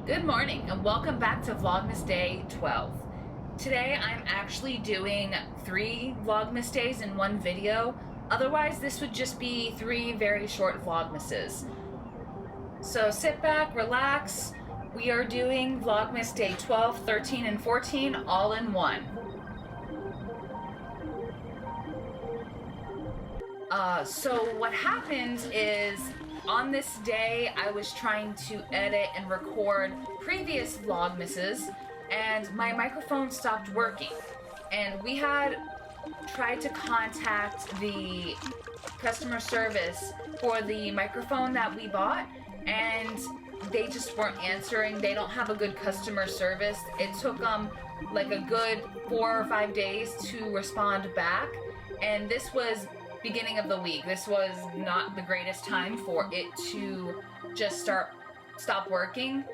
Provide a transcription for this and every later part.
Good morning and welcome back to Vlogmas Day 12. Today I'm actually doing 3 Vlogmas days in one video. Otherwise this would just be 3 very short Vlogmases. So sit back, relax. We are doing Vlogmas Day 12, 13, and 14 all in one. So what happened is on this day I was trying to edit and record previous Vlogmases and my microphone stopped working. And we had tried to contact the customer service for the microphone that we bought and they just weren't answering. They don't have a good customer service. It took them like a good 4 or 5 days to respond back, and this was beginning of the week. This was not the greatest time for it to just stop working.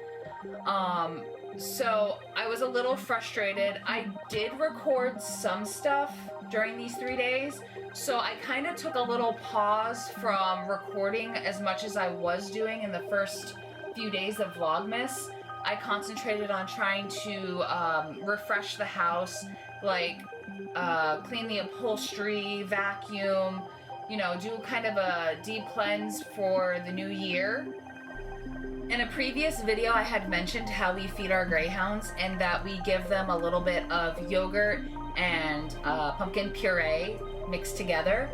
So I was a little frustrated. I did record some stuff during these 3 days, so I kind of took a little pause from recording as much as I was doing in the first few days of Vlogmas. I concentrated on trying to refresh the house, like clean the upholstery, vacuum, do kind of a deep cleanse for the new year. In a previous video, I had mentioned how we feed our greyhounds and that we give them a little bit of yogurt and pumpkin puree mixed together.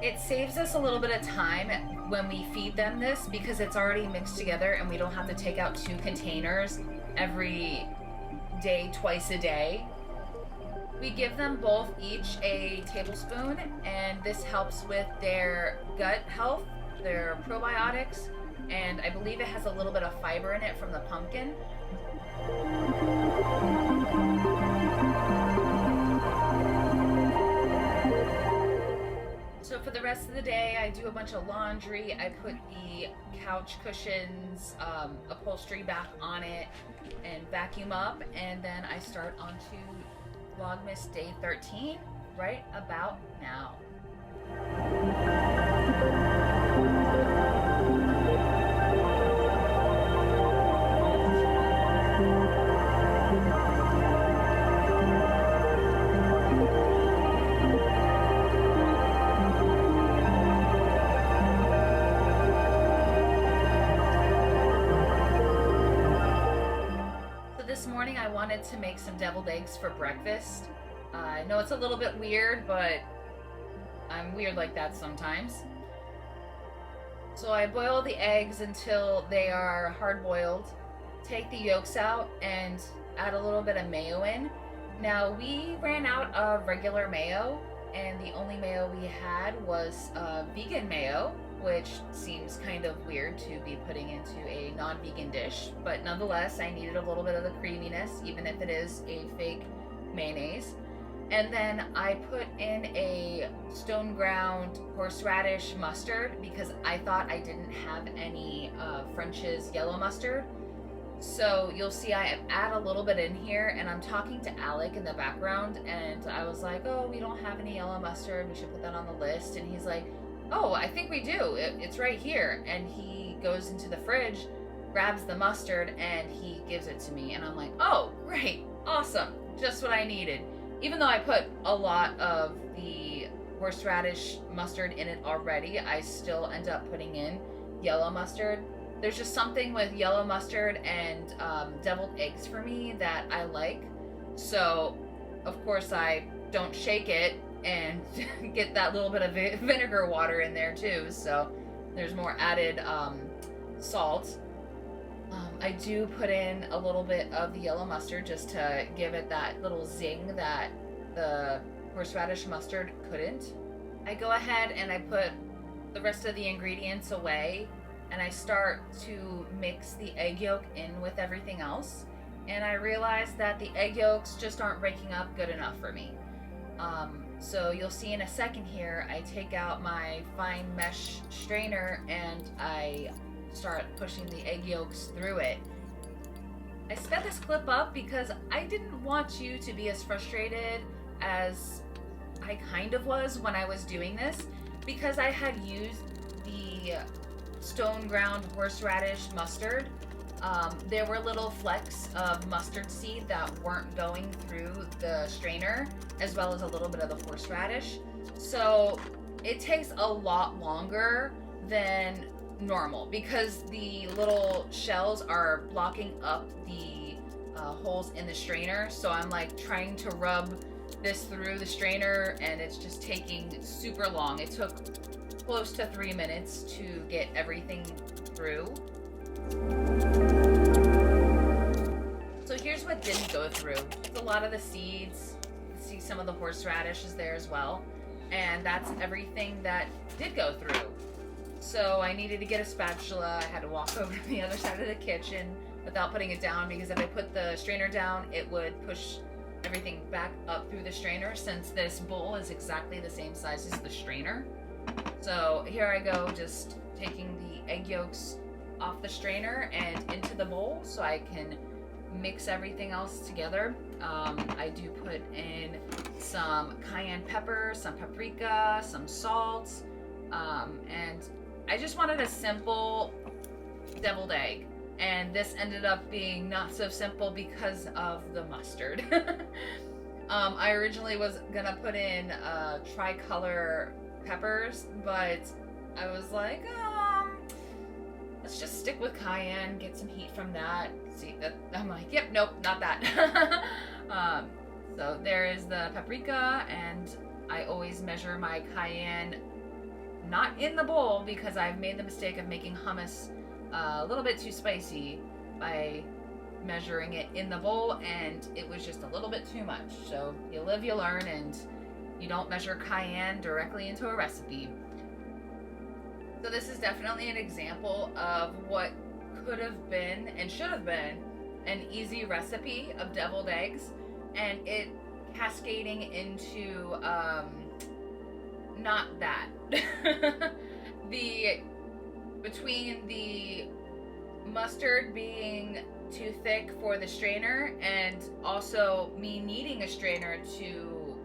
It saves us a little bit of time when we feed them this because it's already mixed together and we don't have to take out 2 containers every day, twice a day. We give them both each a tablespoon, and this helps with their gut health, their probiotics, and I believe it has a little bit of fiber in it from the pumpkin. So for the rest of the day, I do a bunch of laundry. I put the couch cushions, upholstery back on it, and vacuum up, and then I start onto Vlogmas Day 13 right about now. This morning I wanted to make some deviled eggs for breakfast. I know it's a little bit weird, but I'm weird like that sometimes. So I boil the eggs until they are hard boiled, take the yolks out, and add a little bit of mayo in. Now we ran out of regular mayo, and the only mayo we had was vegan mayo, which seems kind of weird to be putting into a non-vegan dish, but nonetheless I needed a little bit of the creaminess, even if it is a fake mayonnaise. And then I put in a stone ground horseradish mustard because I thought I didn't have any French's yellow mustard. So you'll see I add a little bit in here, and I'm talking to Alec in the background, and I was like, oh, we don't have any yellow mustard, we should put that on the list. And he's like, oh, I think we do. It's right here. And he goes into the fridge, grabs the mustard, and he gives it to me. And I'm like, oh, great, awesome, just what I needed. Even though I put a lot of the horseradish mustard in it already, I still end up putting in yellow mustard. There's just something with yellow mustard and deviled eggs for me that I like. So, of course, I don't shake it and get that little bit of vinegar water in there too, so there's more added salt. I do put in a little bit of the yellow mustard just to give it that little zing that the horseradish mustard couldn't. I go ahead and I put the rest of the ingredients away, and I start to mix the egg yolk in with everything else, and I realize that the egg yolks just aren't breaking up good enough for me. So you'll see in a second here, I take out my fine mesh strainer and I start pushing the egg yolks through it. I sped this clip up because I didn't want you to be as frustrated as I kind of was when I was doing this, because I had used the stone ground horseradish mustard There were little flecks of mustard seed that weren't going through the strainer, as well as a little bit of the horseradish. So it takes a lot longer than normal because the little shells are blocking up the holes in the strainer. So I'm like trying to rub this through the strainer and it's just taking super long. It took close to 3 minutes to get everything through. So here's what didn't go through. It's a lot of the seeds. You can see some of the horseradish is there as well. And that's everything that did go through. So I needed to get a spatula. I had to walk over to the other side of the kitchen without putting it down, because if I put the strainer down, it would push everything back up through the strainer, since this bowl is exactly the same size as the strainer. So here I go, just taking the egg yolks off the strainer and into the bowl so I can mix everything else together. I do put in some cayenne pepper, some paprika, some salt, and I just wanted a simple deviled egg. And this ended up being not so simple because of the mustard. I originally was gonna put in tricolor peppers, but I was like, let's just stick with cayenne, get some heat from that. See, that I'm like, yep, nope, not that. So there is the paprika, and I always measure my cayenne not in the bowl, because I've made the mistake of making hummus a little bit too spicy by measuring it in the bowl, and it was just a little bit too much. So you live, you learn, and you don't measure cayenne directly into a recipe. So this is definitely an example of what could have been and should have been an easy recipe of deviled eggs, and it cascading into not that. Between the mustard being too thick for the strainer, and also me needing a strainer to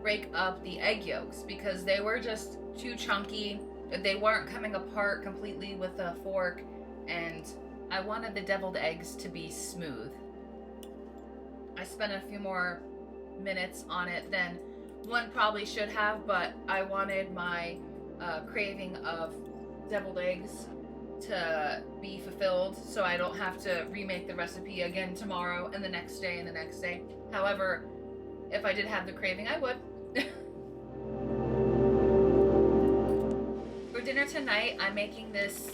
break up the egg yolks because they were just too chunky. They weren't coming apart completely with a fork, and I wanted the deviled eggs to be smooth. I spent a few more minutes on it than one probably should have, but I wanted my craving of deviled eggs to be fulfilled, so I don't have to remake the recipe again tomorrow and the next day and the next day. However, if I did have the craving, I would. For dinner tonight, I'm making this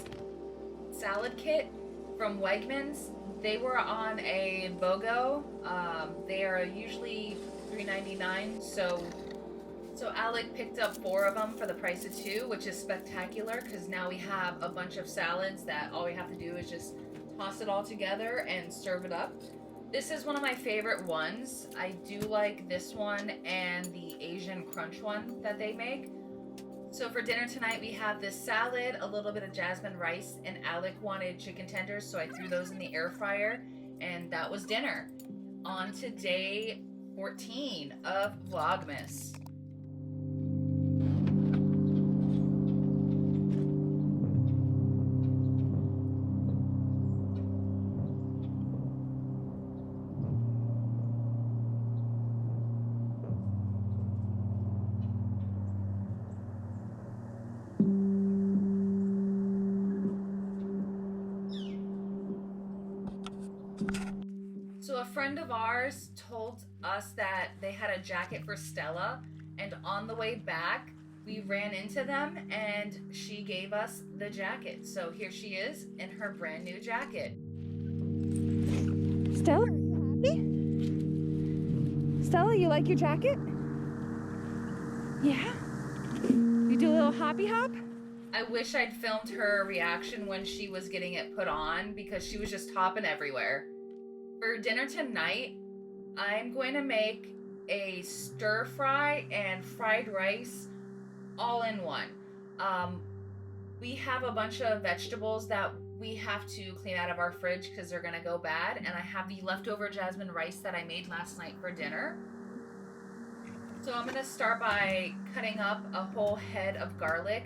salad kit from Wegmans. They were on a BOGO. They are usually $3.99, so Alec picked up 4 of them for the price of 2, which is spectacular, because now we have a bunch of salads that all we have to do is just toss it all together and serve it up. This is one of my favorite ones. I do like this one and the Asian crunch one that they make. So for dinner tonight, we have this salad, a little bit of jasmine rice, and Alec wanted chicken tenders, so I threw those in the air fryer, and that was dinner. On to day 14 of Vlogmas. So a friend of ours told us that they had a jacket for Stella, and on the way back, we ran into them, and she gave us the jacket. So here she is in her brand new jacket. Stella, are you happy? Stella, you like your jacket? Yeah? You do a little hoppy hop? I wish I'd filmed her reaction when she was getting it put on, because she was just hopping everywhere. For dinner tonight, I'm going to make a stir fry and fried rice all in one. We have a bunch of vegetables that we have to clean out of our fridge because they're going to go bad, and I have the leftover jasmine rice that I made last night for dinner. So I'm going to start by cutting up a whole head of garlic.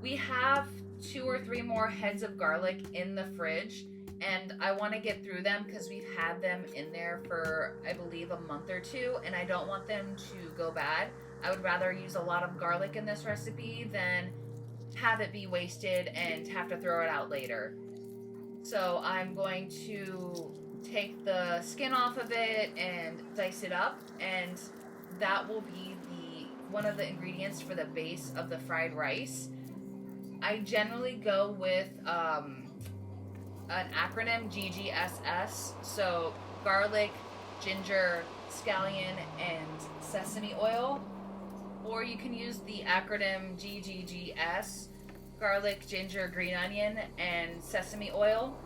We have 2 or 3 more heads of garlic in the fridge, and I want to get through them because we've had them in there for, I believe, a month or two, and I don't want them to go bad. I would rather use a lot of garlic in this recipe than have it be wasted and have to throw it out later. So I'm going to take the skin off of it and dice it up, and that will be one of the ingredients for the base of the fried rice. I generally go with an acronym GGSS, so garlic, ginger, scallion, and sesame oil. Or you can use the acronym GGGS, garlic, ginger, green onion, and sesame oil.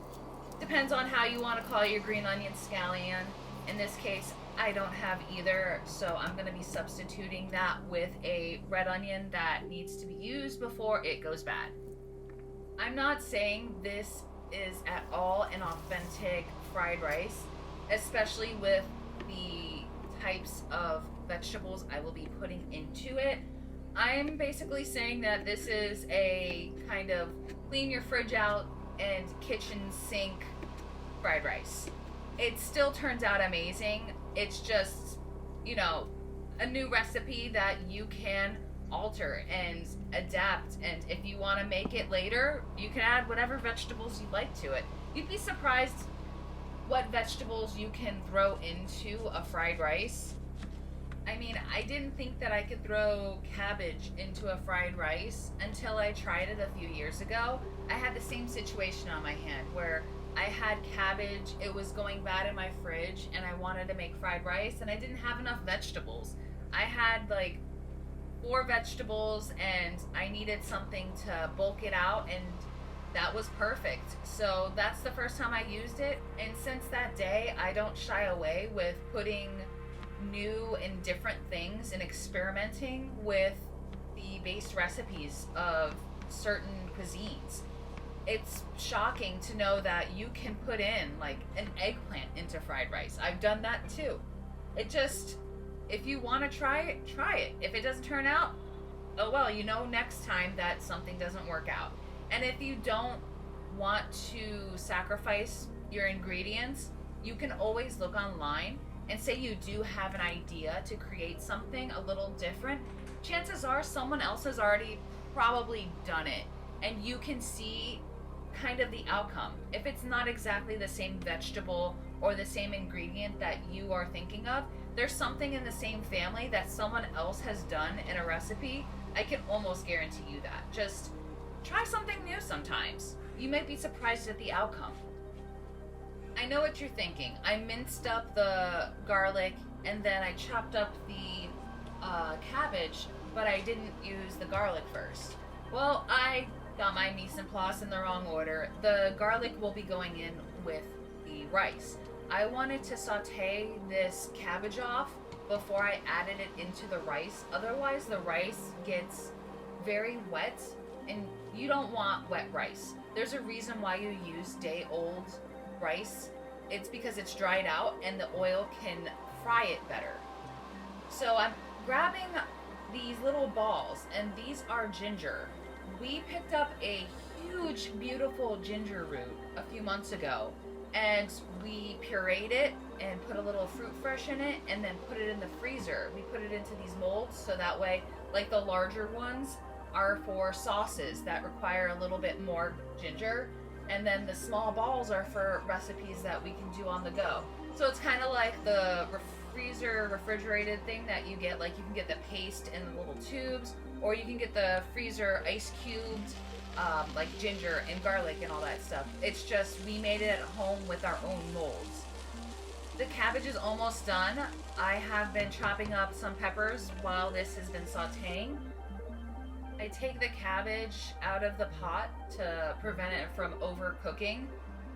Depends on how you want to call your green onion, scallion. In this case, I don't have either, so I'm going to be substituting that with a red onion that needs to be used before it goes bad. I'm not saying this is at all an authentic fried rice, especially with the types of vegetables I will be putting into it. I'm basically saying that this is a kind of clean your fridge out and kitchen sink fried rice. It still turns out amazing. It's just, you know, a new recipe that you can alter and adapt, and if you want to make it later, you can add whatever vegetables you like to it. You'd be surprised what vegetables you can throw into a fried rice. I mean, I didn't think that I could throw cabbage into a fried rice until I tried it a few years ago. I had the same situation on my hand where I had cabbage, it was going bad in my fridge, and I wanted to make fried rice, and I didn't have enough vegetables. I had like 4 vegetables, and I needed something to bulk it out, and that was perfect. So that's the first time I used it, and since that day, I don't shy away with putting new and different things and experimenting with the base recipes of certain cuisines. It's shocking to know that you can put in like an eggplant into fried rice. I've done that too. It just, if you want to try it, try it. If it doesn't turn out, oh well, you know next time that something doesn't work out. And if you don't want to sacrifice your ingredients, you can always look online and say you do have an idea to create something a little different. Chances are someone else has already probably done it, and you can see kind of the outcome. If it's not exactly the same vegetable or the same ingredient that you are thinking of, there's something in the same family that someone else has done in a recipe. I can almost guarantee you that. Just try something new sometimes. You might be surprised at the outcome. I know what you're thinking. I minced up the garlic and then I chopped up the cabbage, but I didn't use the garlic first. Well, I got my mise en place in the wrong order. The garlic will be going in with the rice. I wanted to saute this cabbage off before I added it into the rice. Otherwise, the rice gets very wet, and you don't want wet rice. There's a reason why you use day-old rice. It's because it's dried out and the oil can fry it better. So I'm grabbing these little balls, and these are ginger. We picked up a huge, beautiful ginger root a few months ago, and we pureed it and put a little fruit fresh in it and then put it in the freezer. We put it into these molds so that way, like the larger ones are for sauces that require a little bit more ginger, and then the small balls are for recipes that we can do on the go. So it's kind of like the freezer refrigerated thing that you get, like you can get the paste in the little tubes, or you can get the freezer ice cubed, like ginger and garlic and all that stuff. It's just we made it at home with our own molds. The cabbage is almost done. I have been chopping up some peppers while this has been sauteing. I take the cabbage out of the pot to prevent it from overcooking.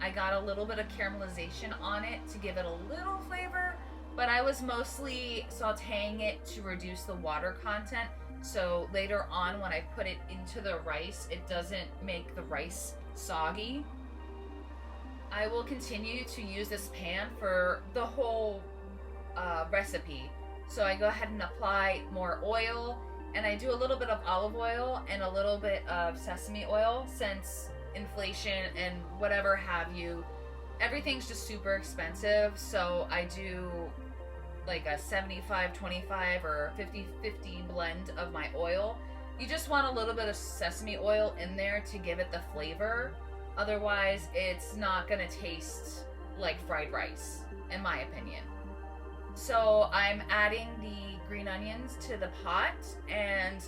I got a little bit of caramelization on it to give it a little flavor, but I was mostly sauteing it to reduce the water content, so later on when I put it into the rice, it doesn't make the rice soggy. I will continue to use this pan for the whole recipe. So I go ahead and apply more oil, and I do a little bit of olive oil and a little bit of sesame oil, since inflation and whatever have you, everything's just super expensive, so I do like a 75-25 or 50-50 blend of my oil. You just want a little bit of sesame oil in there to give it the flavor. Otherwise, it's not gonna taste like fried rice, in my opinion. So I'm adding the green onions to the pot and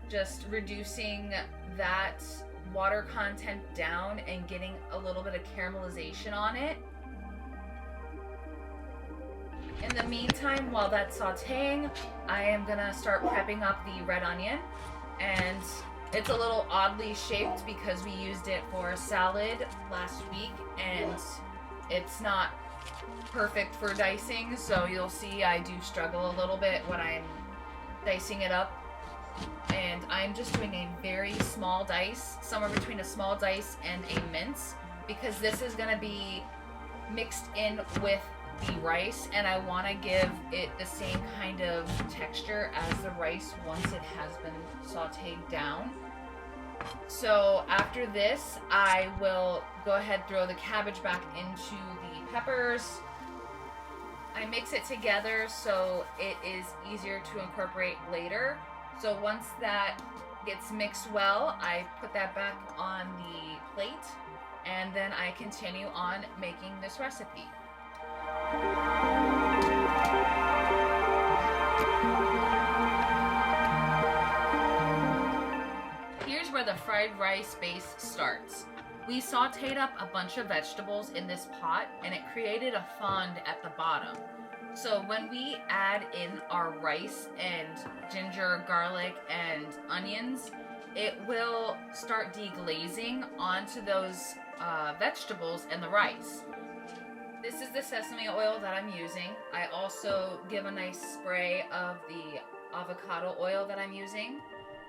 just reducing that water content down and getting a little bit of caramelization on it. In the meantime, while that's sauteing, I am gonna start prepping up the red onion. And it's a little oddly shaped because we used it for a salad last week and it's not perfect for dicing, so you'll see I do struggle a little bit when I'm dicing it up. And I'm just doing a very small dice, somewhere between a small dice and a mince, because this is gonna be mixed in with the rice and I want to give it the same kind of texture as the rice once it has been sauteed down. So after this, I will go ahead, throw the cabbage back into the peppers. I mix it together so it is easier to incorporate later. So once that gets mixed well, I put that back on the plate and then I continue on making this recipe. Here's where the fried rice base starts. We sauteed up a bunch of vegetables in this pot and it created a fond at the bottom. So when we add in our rice and ginger, garlic, and onions, it will start deglazing onto those vegetables and the rice. This is the sesame oil that I'm using. I also give a nice spray of the avocado oil that I'm using.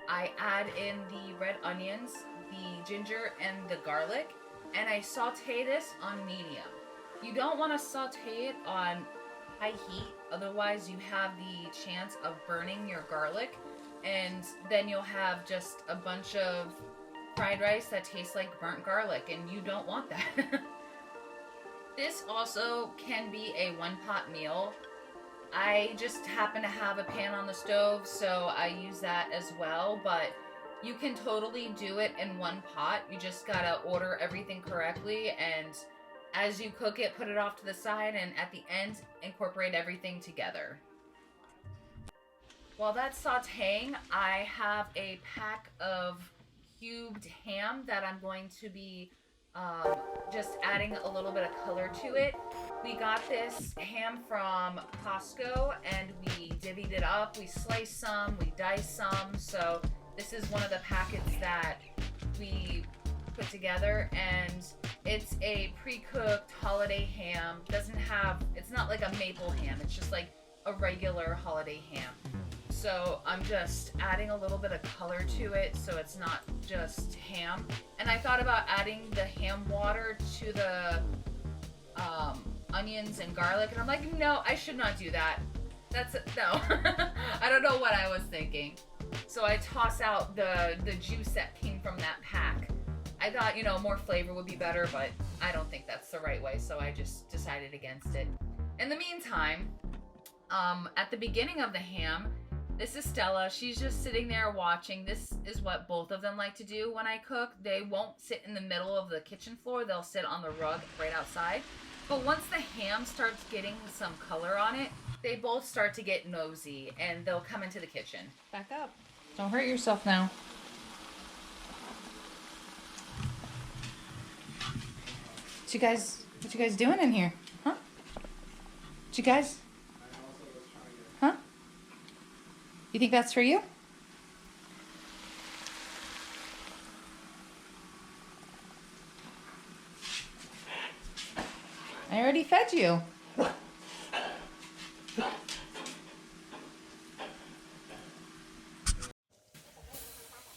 I add in the red onions, the ginger, and the garlic, and I saute this on medium. You don't want to saute it on high heat, otherwise you have the chance of burning your garlic, and then you'll have just a bunch of fried rice that tastes like burnt garlic, and you don't want that. This also can be a one-pot meal. I just happen to have a pan on the stove, so I use that as well, but you can totally do it in one pot. You just gotta order everything correctly, and as you cook it, put it off to the side, and at the end, incorporate everything together. While that's sauteing, I have a pack of cubed ham that I'm going to be just adding a little bit of color to it. We got this ham from Costco and we divvied it up. We sliced some, we diced some. So this is one of the packets that we put together, and it's a pre-cooked holiday ham. It's not like a maple ham. It's just like a regular holiday ham. So I'm just adding a little bit of color to it so it's not just ham. And I thought about adding the ham water to the onions and garlic, and I'm like, no, I should not do that. No. I don't know what I was thinking. So I toss out the juice that came from that pack. I thought, more flavor would be better, but I don't think that's the right way, so I just decided against it. In the meantime, at the beginning of the ham, this is Stella. She's just sitting there watching. This is what both of them like to do when I cook. They won't sit in the middle of the kitchen floor. They'll sit on the rug right outside. But once the ham starts getting some color on it, they both start to get nosy and they'll come into the kitchen. Back up. Don't hurt yourself now. What you guys doing in here? Huh? What you guys? Huh? You think that's for you? I already fed you.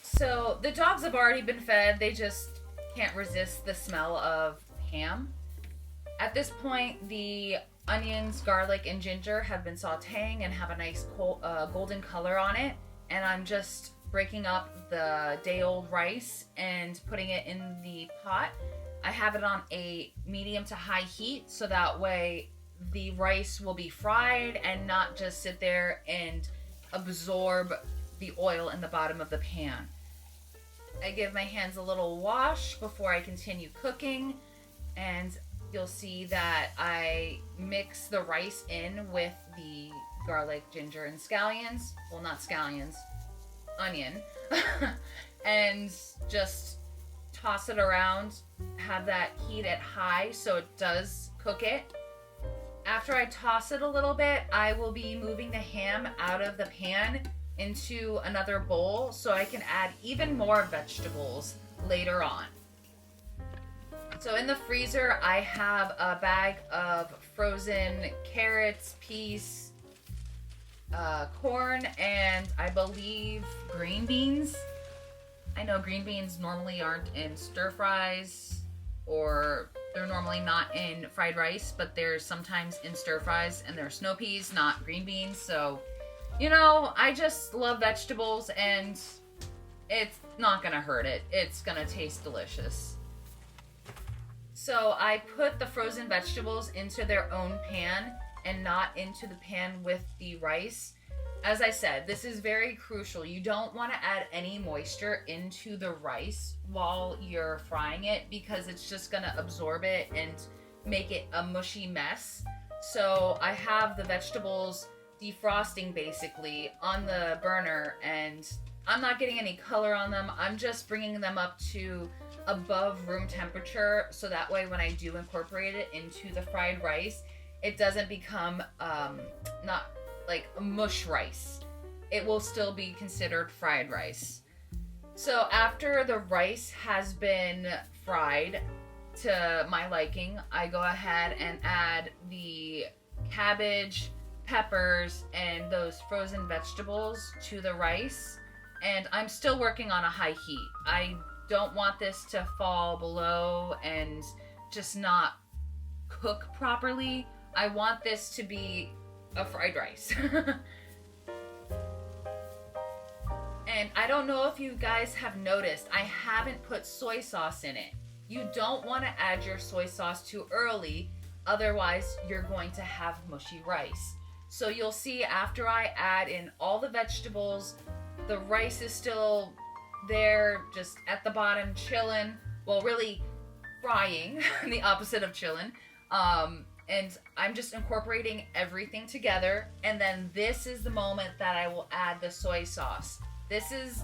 So the dogs have already been fed. They just can't resist the smell of ham. At this point, the onions, garlic, and ginger have been sauteing and have a nice golden color on it. And I'm just breaking up the day-old rice and putting it in the pot. I have it on a medium to high heat so that way the rice will be fried and not just sit there and absorb the oil in the bottom of the pan. I give my hands a little wash before I continue cooking, and you'll see that I mix the rice in with the garlic, ginger, and scallions. Well, not scallions, onion. And just toss it around, have that heat at high so it does cook it. After I toss it a little bit, I will be moving the ham out of the pan into another bowl so I can add even more vegetables later on. So in the freezer, I have a bag of frozen carrots, peas, corn, and I believe green beans. I know green beans normally aren't in stir fries, or they're normally not in fried rice, but they're sometimes in stir fries, and they're snow peas, not green beans. So, you know, I just love vegetables, and it's not gonna hurt it. It's gonna taste delicious. So I put the frozen vegetables into their own pan and not into the pan with the rice. As I said, this is very crucial. You don't want to add any moisture into the rice while you're frying it because it's just going to absorb it and make it a mushy mess. So I have the vegetables defrosting basically on the burner, and I'm not getting any color on them. I'm just bringing them up to above room temperature so that way when I do incorporate it into the fried rice, it doesn't become not like mush rice. It will still be considered fried rice. So after the rice has been fried to my liking, I go ahead and add the cabbage, peppers, and those frozen vegetables to the rice. And I'm still working on a high heat. I don't want this to fall below and just not cook properly. I want this to be a fried rice. And I don't know if you guys have noticed, I haven't put soy sauce in it. You don't want to add your soy sauce too early, otherwise you're going to have mushy rice. So you'll see after I add in all the vegetables, the rice is still there, just at the bottom, chilling. Well, really frying, the opposite of chilling. And I'm just incorporating everything together. And then this is the moment that I will add the soy sauce. This is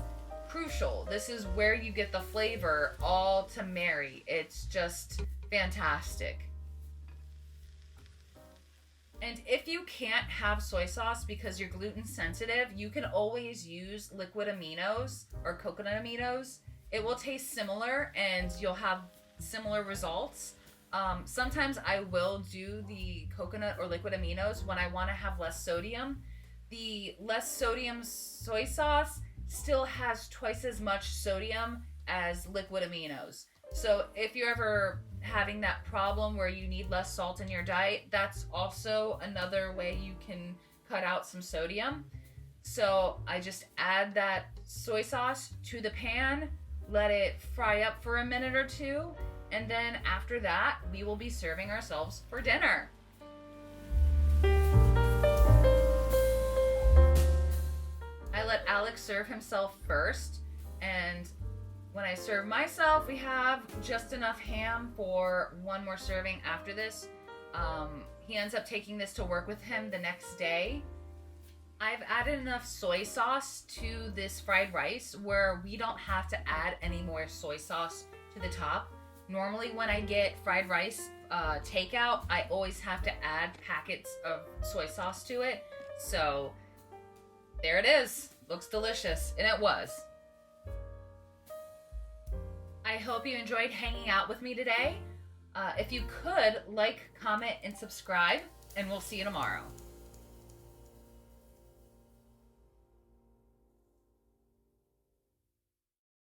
crucial. This is where you get the flavor all to marry. It's just fantastic. And if you can't have soy sauce because you're gluten sensitive, you can always use liquid aminos or coconut aminos. It will taste similar and you'll have similar results. Sometimes I will do the coconut or liquid aminos when I want to have less sodium. The less sodium soy sauce still has twice as much sodium as liquid aminos. So if you're ever having that problem where you need less salt in your diet, that's also another way you can cut out some sodium. So I just add that soy sauce to the pan, let it fry up for a minute or two, and then after that, we will be serving ourselves for dinner. I let Alex serve himself first, and when I serve myself, we have just enough ham for one more serving after this. He ends up taking this to work with him the next day. I've added enough soy sauce to this fried rice where we don't have to add any more soy sauce to the top. Normally when I get fried rice takeout, I always have to add packets of soy sauce to it. So there it is. Looks delicious, and it was. I hope you enjoyed hanging out with me today. If you could, like, comment, and subscribe, and we'll see you tomorrow.